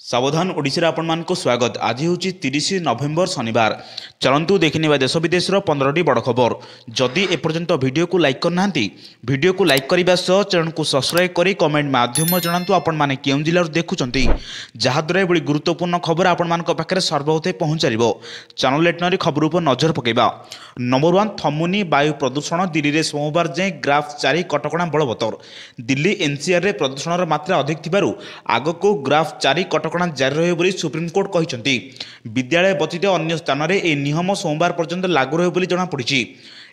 सावधान ओडिशा आपण मानक स्वागत। आज हूँ 30 नवेम्बर शनिवार। चलतु देखने देश विदेश 15टी बड़ खबर। जदि एपर्यंत वीडियो को लाइक करना वीडियो को लाइक करने सह चैनल को सब्सक्राइब कर कमेंट माध्यम जनातु आपण मैंने क्यों जिलूर देखुंट जहाद्वारा एभली गुरुत्वपूर्ण खबर आपण मान पाखे सर्वप्रथम पहुँच चैनल लेटनरी खबर उपर नजर पकड़ा। नंबर 1 थमुनी वायु प्रदूषण दिल्ली में सोमवार जाए ग्राफ 4 कटकणा बलवत्तर। दिल्ली एनसीआर रे प्रदूषण मात्रा अधिक थिबारु आगको ग्राफ 4 कटकणा जारी रहे बोली सुप्रीमकोर्ट कहते। विद्यालय व्यतीत अन्य स्थान में यह नियम सोमवार पर्यंत लागू रहे बोली जमापड़ी।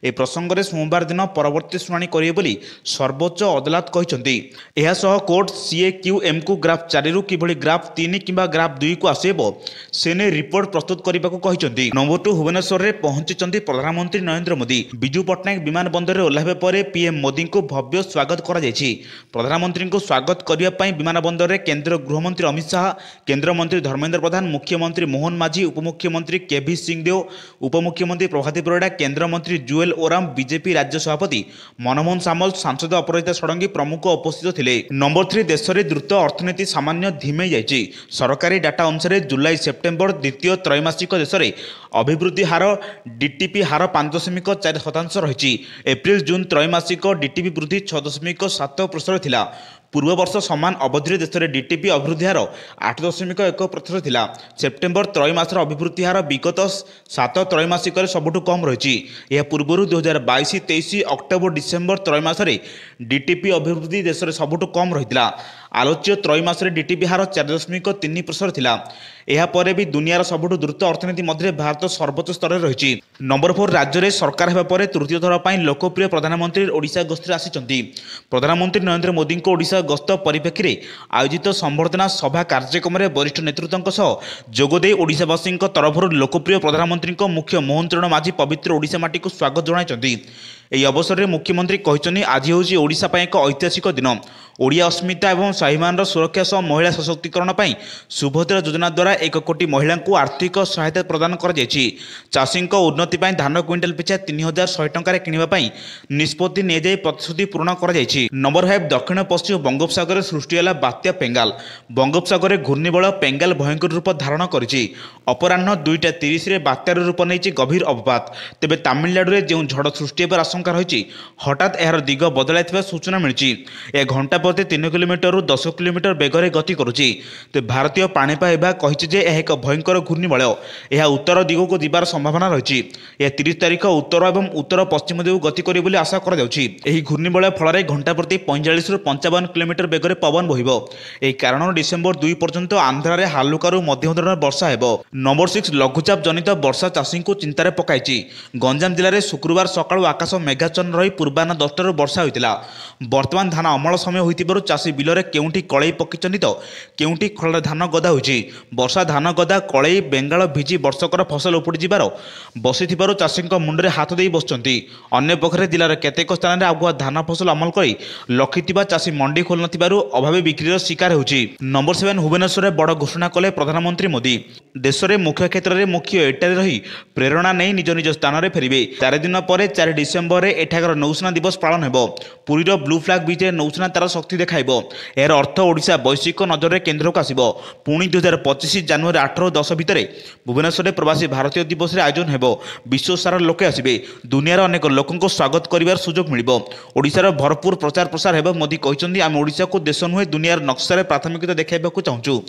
ए प्रसंग में सोमवार दिन परवर्ती शुणाणी करेंगे बोली सर्वोच्च अदालत कहते। कोर्ट CAQM को ग्राफ 4 रु किभली ग्राफ 3 किंबा ग्राफ 2 को आसब सेने रिपोर्ट प्रस्तुत करने को कहते। नंबर 2 भुवनेश्वर में पहुंची प्रधानमंत्री नरेंद्र मोदी। विजु पट्टनायक विमान बंदर में ओह्लाइबा पर पीएम मोदी को भव्य स्वागत करा जायछि। प्रधानमंत्री को स्वागत करने विमान बंदर में केंद्र गृहमंत्री अमित शाह, केंद्र मंत्री धर्मेंद्र प्रधान, मुख्यमंत्री मोहन माझी, उपमुख्यमंत्री केभी सिंहदेव, उपमुख्यमंत्री प्रभाती परिडा, केंद्र मंत्री जुएल ओराम, बीजेपी राज्य सभापति मनमोहन सामल, सांसद अपराजिता षडंगी प्रमुख उपस्थित थे। नंबर 3 देश में द्रुत अर्थनीति सामान्य धीमे जाइछि। सरकारी डाटा अनुसार जुलाई सेप्टेम्बर द्वितीय त्रैमासिक देश में अभिवृद्धि हार डीटीपी हार 5.4% रही। एप्रिल जून त्रैमासिक डीटीपी वृद्धि 6.7% थिला। पूर्व वर्ष समान अवधि देश में डीटीपी अभिवृद्धि हार 8.1% थिला। सेप्टेम्बर त्रैमासर अभिवृद्धि हार विगत 7 त्रैमासिक सबुठ कम रही। यह पूर्व 2022-23 अक्टोबर डिसेम्बर त्रैमासरे डीटीपी अभिवृद्धि देश में सबुठ कम रही। आलोच्य त्रैमासरे डीटीपी हार 4.3% थिला। यह पर भी दुनियार सबुठ द्रुत अर्थनीति मध्य भारत सर्वोच्च स्तर रही। नंबर 4 राज्य में सरकार होगा पर तृतीय थर पर लोकप्रिय प्रधानमंत्री ओडिशा गस्तर आसी। प्रधानमंत्री नरेंद्र मोदी को ओडिशा गस्त परिप्रेक्षी में आयोजित संबर्धना सभा कार्यक्रम में वरिष्ठ नेतृत्व सह जोगदे ओडिशावासी तरफ लोकप्रिय प्रधानमंत्री मुख्य मोहन चरण माझी पवित्र ओडिशा माटी को स्वागत जणाइछन्ति। यह अवसर में मुख्यमंत्री कहते आज हूँ ओडिशा पर एक ऐतिहासिक दिन। ओडिया अस्मिता और स्वाभिमान सुरक्षा सह महिला सशक्तिकरण पर सुभद्रा योजना द्वारा 1 कोटी महिला को आर्थिक सहायता प्रदान कर चाषी उन्नति धान क्विंटाल पिछा 3100 टंकार किणवाई निष्पत्ति नहीं प्रतिश्रुति पूर्ण कर। नंबर 5 दक्षिण पश्चिम बंगोपसागर सृष्टि है बात्या पेंगाल। बंगोपसागर घूर्णिबल पेंगाल भयंकर रूप धारण कर अपराह 2:30 बात्यार रूप नहीं गभीर अवपात। तेज तमिलनाडु में जो झड़ सृष्टि होकर आशंका रही हठात यार दिग बदल सूचना मिली। यह घंटा प्रति 3 किलोमीटर रु 10 किलोमीटर बेगर गति करुच्ची। तो भारतीय पाणीपाग विभाग कही एक भयंकर घूर्णिबल यह उत्तर दिग को जीवार संभावना रही। यह 30 तारीख उत्तर और उत्तर पश्चिम दिग गति करे बोली आशा कर घूर्णिबल फल घंटा प्रति 45 रु 55 किलोमीटर बेगर पवन बहिब। यह कारण डिसेम्बर 2 पर्यंत आंध्र में हालुकारु मध्यम धरण वर्षा हेब। नंबर 6 लघुचाप जनित वर्षा चाषी को चिंतार पकाई। गंजाम जिले में शुक्रवार सकाळु आकाश मेघाच्छन्न रही पूर्वाह्न 10टार वर्षा होता। वर्तमान धान अमल समय होइतिबारु चाषी बिलरे केउंठी कळई पकिचंती तो केउंठी खଳରେ धान गदा होइछि। वर्षा धान गदा कळई बेंगाल भिजी वर्षकर फसल उपुड़ी जिबार बसिथिबारु चाषीଙ୍କ मुंडरे हाथ देई बसचंती। अन्य पक्षरे जिलार केतेक स्थान रे आगुआ धान फसल अमल करी लखिथिबा चाषी मंडी खोल नथिबारु अभावी बिक्रीर शिकार होउछि। नंबर 7 भुवनेश्वर बड़ घोषणा कले प्रधानमंत्री मोदी। देश में मुख्य क्षेत्र में मुख्य एटारे रही प्रेरणा नहीं निज निज स्थान में फेरबे। 4 दिन पर 4 डिसेम्बर में एठाकर नौसेना दिवस पालन हो। पुरीर ब्लू फ्लैग बीच नौसेना तार शक्ति देखाइब। यार अर्थ ओडिशा वैश्विक नजर में केन्द्र को आसिब। पुणी 2025 जानुआरी 8 और 10 भितर भुवनेश्वर प्रवासी भारतीय दिवस आयोजन हो। विश्व सारा लोके आसबे। दुनियार अनेक लोकों स्वागत कर सुजोग मिल। ओडिशार भरपूर प्रचार प्रसार हो। मोदी कहते आम ओडिशा को देश नुहे दुनियार नक्शा प्राथमिकता देखा चाहूँ।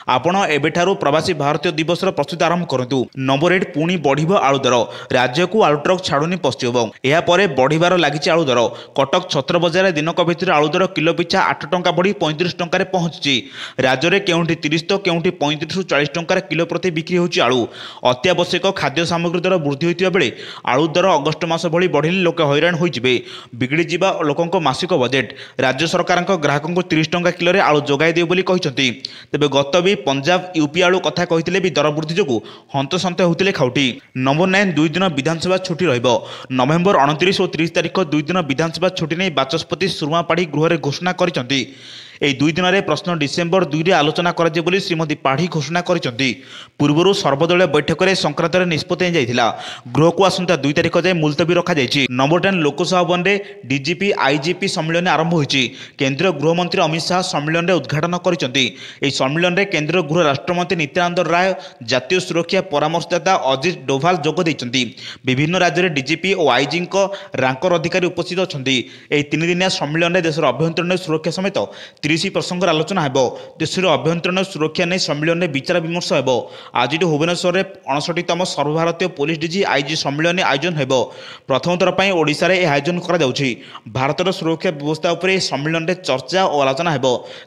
आपण एबेठारु प्रवासी भारतीय दिवस प्रस्तुति आरंभ करूँ। नंबर 8 पुणी बढ़िब आलु दर। राज्य को आलु ट्रक छाड़ुनी पश्चिमबंग। यापर बढ़िबार लागिछि आलु दर। कटक छत्र बजार दिनक भितर आलु दर किलो पिछा 8 टंका बढ़ी 35 टंकार पहुंची। राज्य में केउंठी 30 तो केउंठी 35 रु 40 टंकार किलो प्रति बिक्री होछि आलु। अत्यावश्यक खाद्य सामग्री दर वृद्धि होइतिबा बेले आलु दर अगस्ट मास भली बढ़िले लोक हैरान होइजिबे। बिगड़ी जिबा लोकंको मासिक बजेट। राज्य सरकारक ग्राहकंको 30 टंका किलो रे आलु जोगाई देउ बोली कहिसंती। तेबे गत भी पंजाब यूपी आलु कथा कहिथिले भी दर वृद्धि जोगु हंतसंत होतिले खाउटी। नंबर 9 2 दिन विधानसभा छुट्टी रहिबो। नवेम्बर 29 और 30 तारीख 2 दिन विधानसभा छुट्टी नहीं बाचस्पति सुरमा पाढ़ी गृह घोषणा करिसंती। এই 2 দিନରେ ପ୍ରଶ୍ନ ଡିସେମ୍ବର 2ରେ ଆଲୋଚନା କରାଯିବ ବୋଲି ଶ୍ରୀମତୀ ପାଢ଼ୀ ଘୋଷଣା କରିଛନ୍ତି। ପୂର୍ବରୁ ସର୍ବଦଳୀୟ ବୈଠକରେ ସଂକ୍ରାନ୍ତରେ ନିଷ୍ପତ୍ତି ନିଆଯାଇଥିଲା। ଗୃହକୁ ଆସନ୍ତା 2 ତାରିଖ ଯାଏଁ ମୁଲତବୀ ରଖାଯାଇଛି। ନମ୍ବର 10 ଲୋକସଭା ଭବନରେ ଡିଜିପି ଆଇଜିପି ସମ୍ମିଳନୀ ଆରମ୍ଭ ହୋଇଛି। କେନ୍ଦ୍ର ଗୃହମନ୍ତ୍ରୀ ଅମିତ ଶାହ ସମ୍ମିଳନୀରେ ଉଦ୍ଘାଟନ କରିଛନ୍ତି। ଏହି ସମ୍ମିଳନୀରେ କେନ୍ଦ୍ର ଗୃହ ରାଷ୍ଟ୍ରମନ୍ତ୍ରୀ ନିତ୍ୟାନନ୍ଦ ରାୟ, ଜାତୀୟ ସୁରକ୍ଷା ପରାମର୍ଶଦାତା ଅଜିତ ଡୋଭାଲ ଯୋଗ ଦେଇଛନ୍ତି। ବିଭିନ୍ନ ରାଜ୍ୟରେ ଡିଜିପି ଓ ଆଇଜିଙ୍କ ରାଙ୍କର ଅଧିକାରୀ ଉପସ୍ଥିତ ଅଛନ୍ତି। ଏହି 3 ଦିନିଆ ସମ୍ମିଳନୀରେ ଦେଶର ଅଭ୍ୟନ୍ତରୀଣ ସୁରକ୍ଷା ସମେତ 30 ପ୍ରସଙ୍ଗର ଆଲୋଚନା ହେବ। ଦେଶର ଅଭ୍ୟନ୍ତରୀଣ ସୁରକ୍ଷା ନେଇ ସମ୍ମିଳନୀରେ ବିଚାର ବିମର୍ଶ ହେବ। ଆଜିଠୁ ଭୁବନେଶ୍ୱରରେ 59ତମ ସର୍ବଭାରତୀୟ ପୋଲିସ ଡିଜି ଆଇଜି ସମ୍ମିଳନୀ ଆୟୋଜନ ହେବ। ପ୍ରଥମ ଥର ପାଇଁ ଓଡ଼ିଶାରେ ଏହି ଆୟୋଜନ କରାଯାଉଛି। ଭାରତର ସୁରକ୍ଷା ବ୍ୟବସ୍ଥା ଉପରେ ଏହି ସମ୍ମିଳନୀରେ ଚର୍ଚ୍ଚା ଓ ଆଲୋଚନା ହେବ।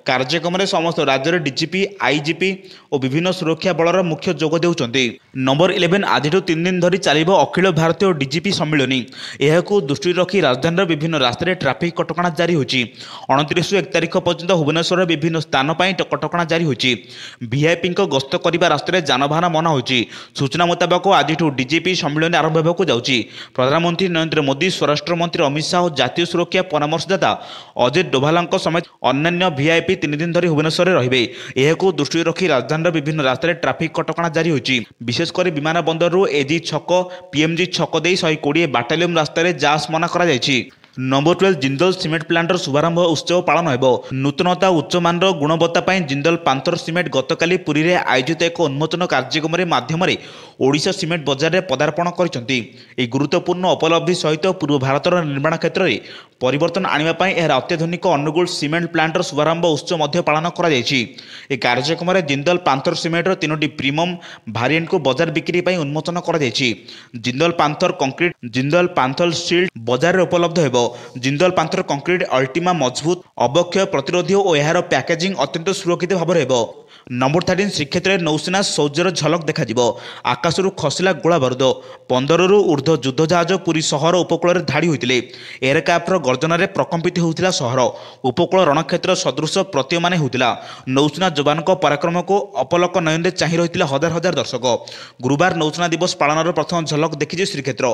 କାର୍ଯ୍ୟକ୍ରମରେ ସମସ୍ତ ରାଜ୍ୟର ଡିଜିପି ଆଇଜିପି ଓ ବିଭିନ୍ନ ସୁରକ୍ଷା ବଳର ମୁଖ୍ୟ ଯୋଗ ଦେଉଛନ୍ତି। ନମ୍ବର 11 ଆଜିଠୁ 3 ଦିନ ଧରି ଚାଲିବ ଅଖିଳ ଭାରତୀୟ ଡିଜିପି ସମ୍ମିଳନୀ। ଏହାକୁ ଦୃଷ୍ଟିରେ ରଖି ରାଜଧାନୀର ବିଭିନ୍ନ ରାସ୍ତାରେ ଟ୍ରାଫିକ୍ କଟକଣା ଜାରି ହୋଇଛି। 29ରୁ 1 ତାରିଖ ପର୍ଯ୍ୟନ୍ତ ଭୁବନେଶ୍ୱରର ବିଭିନ୍ନ ସ୍ଥାନ ପାଇଁ କଟକଣା ଜାରି ହୋଇଛି। ଭିଆଇପିଙ୍କ ଗସ୍ତ କରିବା ରାସ୍ତାରେ ଯାନବାହନ ମନା ହୋଇଛି। ସୂଚନା ମୁତାବକ ଆଜିଠୁ ଡିଜିପି ସମ୍ମିଳନୀ ଆରମ୍ଭ ହେବାକୁ ଯାଉଛି। ପ୍ରଧାନମନ୍ତ୍ରୀ ନରେନ୍ଦ୍ର ମୋଦି, ସ୍ୱରାଷ୍ଟ୍ର ମନ୍ତ୍ରୀ ଅମିତ ଶାହ ଓ ଜାତୀୟ ସୁରକ୍ଷା ପରାମର୍ଶଦାତା ଅଜିତ ଡୋଭାଲଙ୍କ ସମେତ ଅନ୍ୟାନ୍ୟ ଭିଆଇପି 3 ଦିନ ଧରି ଭୁବନେଶ୍ୱରରେ ରହିବେ। ଏହାକୁ ଦୃଷ୍ଟିରେ ରଖି ରାଜଧାନୀର ବିଭିନ୍ନ ରାସ୍ତାରେ ଟ୍ରାଫିକ୍ କଟକଣା ଜାରି ହୋଇଛି। ବିଶେଷ କରି ବିମାନ ବନ୍ଦରରୁ ଏଜି ଛକ, ପିଏମ୍ଜି ଛକ ଦେଇ 120 ବାଟାଲିୟନ ରାସ୍ତାରେ ଯାଞ୍ଚ ମନା କରାଯାଇଛି। ନମ୍ବର 12 ଜିନ୍ଦଲ ସିମେଣ୍ଟ ପ୍ଲାଣ୍ଟର ଶୁଭାରମ୍ଭ ଉତ୍ସବ ପାଳନ ହେବ। ନୂତନତା ଓ ଉଚ୍ଚମାନର ଗୁଣବତ୍ତା ପାଇଁ ଜିନ୍ଦଲ ପାନ୍ଥର ସିମେଣ୍ଟ ଗତକାଲି ପୁରୀରେ ଆୟୋଜିତ ଏକ ଉନ୍ମୋଚନ କାର୍ଯ୍ୟକ୍ରମରେ ମାଧ୍ୟମରେ ଓଡ଼ିଶା ସିମେଣ୍ଟ ବଜାରରେ ପଦାର୍ପଣ କରିଛନ୍ତି। ଏହି ଗୁରୁତ୍ୱପୂର୍ଣ୍ଣ ଉପଲବ୍ଧି ସହିତ ପୂର୍ବ ଭାରତର ନିର୍ମାଣ କ୍ଷେତ୍ରରେ ପରିବର୍ତ୍ତନ ଆଣିବା ପାଇଁ ଏହାର ଅତ୍ୟାଧୁନିକ ଅନୁଗୁଳ ସିମେଣ୍ଟ ପ୍ଲାଣ୍ଟର ଶୁଭାରମ୍ଭ ଉତ୍ସବ ମଧ୍ୟ ପାଳନ କରାଯାଇଛି। ଏହି କାର୍ଯ୍ୟକ୍ରମରେ ଜିନ୍ଦଲ ପାନ୍ଥର ସିମେଣ୍ଟର 3ଟି ପ୍ରିମିୟମ୍ ଭାରିଏଣ୍ଟକୁ ବଜାର ବିକ୍ରି ପାଇଁ ଉନ୍ମୋଚନ କରାଯାଇଛି। Jindal panther concrete, Jindal panther steel ବଜାରରେ ଉପଲବ୍ଧ ହେବ। ଜିନ୍ଦଲ ପାନ୍ଥର କଂକ୍ରିଟ ଅଲ୍ଟିମା ମଜବୁତ, ଅବକ୍ଷୟ ପ୍ରତିରୋଧୀ ଓ ଏହାର ପ୍ୟାକେଜିଂ ଅତ୍ୟନ୍ତ ସୁରକ୍ଷିତ ଭାବରେ ହେବ। ନମ୍ବର 13 ଶ୍ରୀକ୍ଷେତ୍ରରେ ନୌସେନା ସୌର୍ଯ୍ୟର ଝଲକ ଦେଖାଯିବ। ଆକାଶରୁ ଖସିଲା ଗୋଳା ବାରୁଦ। 15ରୁ ଉର୍ଦ୍ଧ୍ୱ ଯୁଦ୍ଧ ଜାହାଜ ପୁରୀ ସହର ଉପକୂଳରେ ଧାଡ଼ି ହୋଇଥିଲେ। ଏୟାରକ୍ରାଫ୍ଟର ଗର୍ଜନରେ ପ୍ରକମ୍ପିତ ହେଉଥିଲା ସହର। ଉପକୂଳ ରଣକ୍ଷେତ୍ର ସଦୃଶ ପ୍ରତୀୟମାନ ହେଉଥିଲା। ନୌସେନା ଯବାନଙ୍କ ପରାକ୍ରମକୁ ଅପଲକ ନୟନରେ ଚାହିଁ ରହିଥିଲେ ହଜାର ହଜାର ଦର୍ଶକ। ଗୁରୁବାର ନୌସେନା ଦିବସ ପାଳନର ପ୍ରଥମ ଝଲକ ଦେଖିଛି ଶ୍ରୀକ୍ଷେତ୍ର।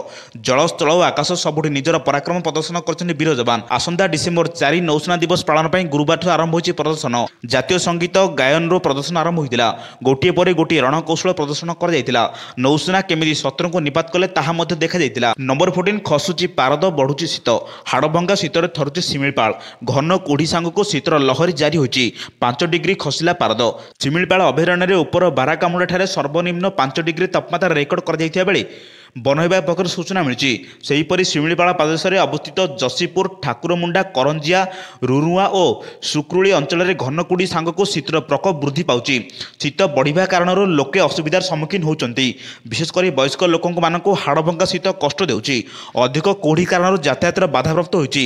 ଜଳ, ସ୍ଥଳ ଓ ଆକାଶ ସବୁଠି ନିଜର ପରାକ୍ରମ ପ୍ରଦର୍ଶନ କରିଛନ୍ତି ବୀର ଯବାନ। ଆସନ୍ତା ଡିସେମ୍ବର 4 ନୌସେନା ଦିବସ ପାଳନ ପାଇଁ ଗୁରୁବାରଠାରୁ ଆରମ୍ଭ ହୋଇଛି ପ୍ରଦର୍ଶନ। ଜାତୀୟ ସଙ୍ଗୀତ ଗାୟନରୁ ପ୍ରଦର୍ଶନ ଆରମ୍ଭ ହୋଇଥିଲା। ଗୋଟିଏ ପରେ ଗୋଟିଏ ରଣକୌଶଳ ପ୍ରଦର୍ଶନ କରାଯାଇଥିଲା। ନୌସେନା କେମିତି ଶତ୍ରୁଙ୍କୁ ନିପାତ କଲେ ତାହା ମଧ୍ୟ ଦେଖାଯାଇଥିଲା। ନମ୍ବର 14 ଖସୁଛି ପାରଦ, ବଢ଼ୁଛି ଶୀତ। ହାଡ଼ଭଙ୍ଗା ଶୀତରେ ଥରୁଛି ଶିମିଳିପାଳ। ଘନ କୁହୁଡ଼ି ସାଙ୍ଗକୁ ଶୀତର ଲହରୀ ଜାରି ହୋଇଛି। 5 ଡିଗ୍ରୀ ଖସିଲା ପାରଦ। ଶିମିଳିପାଳ ଅଭୟାରଣ୍ୟରେ ଉପର ବାରାକାମୁଣ୍ଡାଠାରେ ସର୍ବନିମ୍ନ 5 ଡିଗ୍ରୀ ତାପମାତ୍ରା ରେକର୍ଡ କରାଯାଇଥିବା ବେଳେ ବନ ବିଭାଗ ପକ୍ଷରୁ ସୂଚନା ମିଳିଛି। ସେହିପରି ଶିମିଳିପାଳ ପ୍ରଦେଶରେ ଅବସ୍ଥିତ ଯଶୀପୁର, ଠାକୁରମୁଣ୍ଡା, କରଞ୍ଜିଆ, ରୁରୁଆ ଓ ସୁକ୍ରୁଳି ଅଞ୍ଚଳରେ ଘନ କୁହୁଡ଼ି ସାଙ୍ଗକୁ ଶୀତର ପ୍ରକୋପ ବୃଦ୍ଧି ପାଉଛି। ଶୀତ ବଢ଼ିବା କାରଣରୁ ଲୋକେ ଅସୁବିଧାର ସମ୍ମୁଖୀନ ହେଉଛନ୍ତି। ବିଶେଷ କରି ବୟସ୍କ ଲୋକମାନଙ୍କୁ ହାଡ଼ଭଙ୍ଗା ଶୀତ କଷ୍ଟ ଦେଉଛି। ଅଧିକ କୁହୁଡ଼ି କାରଣରୁ ଯାତାୟାତରେ ବାଧାପ୍ରାପ୍ତ ହୋଇଛି।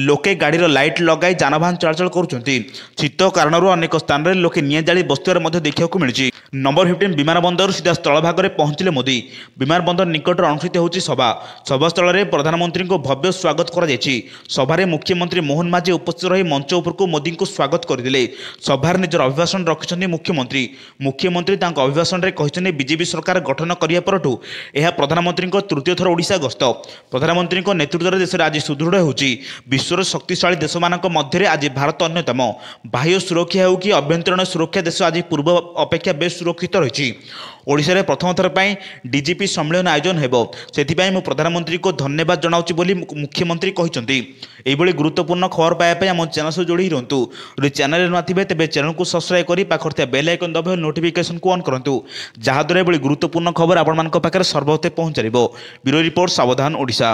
ଲୋକେ ଗାଡ଼ିର ଲାଇଟ୍ ଲଗାଇ ଯାନବାହନ ଚଳାଚଳ କରୁଛନ୍ତି। ଶୀତ କାରଣରୁ ଅନେକ ସ୍ଥାନରେ ଲୋକେ ନିଆଁ ଜାଳି ବସିଥିବାର ମଧ୍ୟ ଦେଖିବାକୁ ମିଳିଛି। ନମ୍ବର 15 ବିମାନ ବନ୍ଦରରୁ ସିଧା ସ୍ଥଳଭାଗରେ ପହଞ୍ଚିଲେ ମୋଦି। ବିମାନ ବନ୍ଦର ନିକଟରେ ଅନୁଷ୍ଠିତ ହେଉଛି ସଭା। ସଭାସ୍ଥଳରେ ପ୍ରଧାନମନ୍ତ୍ରୀଙ୍କୁ ଭବ୍ୟ ସ୍ୱାଗତ କରାଯାଇଛି। ସଭାରେ ମୁଖ୍ୟମନ୍ତ୍ରୀ ମୋହନ ମାଝୀ ଉପସ୍ଥିତ ରହି ମଞ୍ଚ ଉପରକୁ ମୋଦିଙ୍କୁ ସ୍ୱାଗତ କରିଥିଲେ। ସଭାରେ ନିଜର ଅଭିଭାଷଣ ରଖିଛନ୍ତି ମୁଖ୍ୟମନ୍ତ୍ରୀ। ମୁଖ୍ୟମନ୍ତ୍ରୀ ତାଙ୍କ ଅଭିଭାଷଣରେ କହିଛନ୍ତି ବିଜେପି ସରକାର ଗଠନ କରିବା ପରଠୁ ଏହା ପ୍ରଧାନମନ୍ତ୍ରୀଙ୍କ ତୃତୀୟ ଥର ଓଡ଼ିଶା ଗସ୍ତ। ପ୍ରଧାନମନ୍ତ୍ରୀଙ୍କ ନେତୃତ୍ୱରେ ଦେଶରେ ଆଜି ସୁଦୃଢ଼ ହେଉଛି। ବିଶ୍ୱର ଶକ୍ତିଶାଳୀ ଦେଶମାନଙ୍କ ମଧ୍ୟରେ ଆଜି ଭାରତ ଅନ୍ୟତମ। ବାହ୍ୟ ସୁରକ୍ଷା ହେଉ କି ଅଭ୍ୟନ୍ତରୀଣ ସୁରକ୍ଷା ଦେଶ ଆଜି ପୂର୍ବ ଅପେକ୍ଷା ବେଶ୍ ସୁରକ୍ଷିତ ରହିଛି। ଓଡ଼ିଶାରେ ପ୍ରଥମ ଥର ପାଇଁ ଡିଜିପି ସମ୍ମିଳନୀ ଆୟୋଜନ ହେବ। ସେଥିପାଇଁ ମୁଁ ପ୍ରଧାନମନ୍ତ୍ରୀଙ୍କୁ ଧନ୍ୟବାଦ ଜଣାଉଛି ବୋଲି ମୁଖ୍ୟମନ୍ତ୍ରୀ କହିଛନ୍ତି। ଏହିଭଳି ଗୁରୁତ୍ୱପୂର୍ଣ୍ଣ ଖବର ପାଇବା ପାଇଁ ଆମ ଚ୍ୟାନେଲ ସହ ଯୋଡ଼ି ରୁହନ୍ତୁ। ଯଦି ଚ୍ୟାନେଲରେ ନଥିବେ ତେବେ ଚ୍ୟାନେଲକୁ ସବସ୍କ୍ରାଇବ୍ କରି ପାଖରେ ଥିବା ବେଲ୍ ଆଇକନ୍ ଦବାଇ ନୋଟିଫିକେସନକୁ ଅନ୍ କରନ୍ତୁ। ଯାହାଦ୍ୱାରା ଏଭଳି ଗୁରୁତ୍ୱପୂର୍ଣ୍ଣ ଖବର ଆପଣମାନଙ୍କ ପାଖରେ ସର୍ବପ୍ରଥମେ ପହଞ୍ଚିପାରିବ। ବ୍ୟୁରୋ ରିପୋର୍ଟ, ସାବଧାନ ଓଡ଼ିଶା।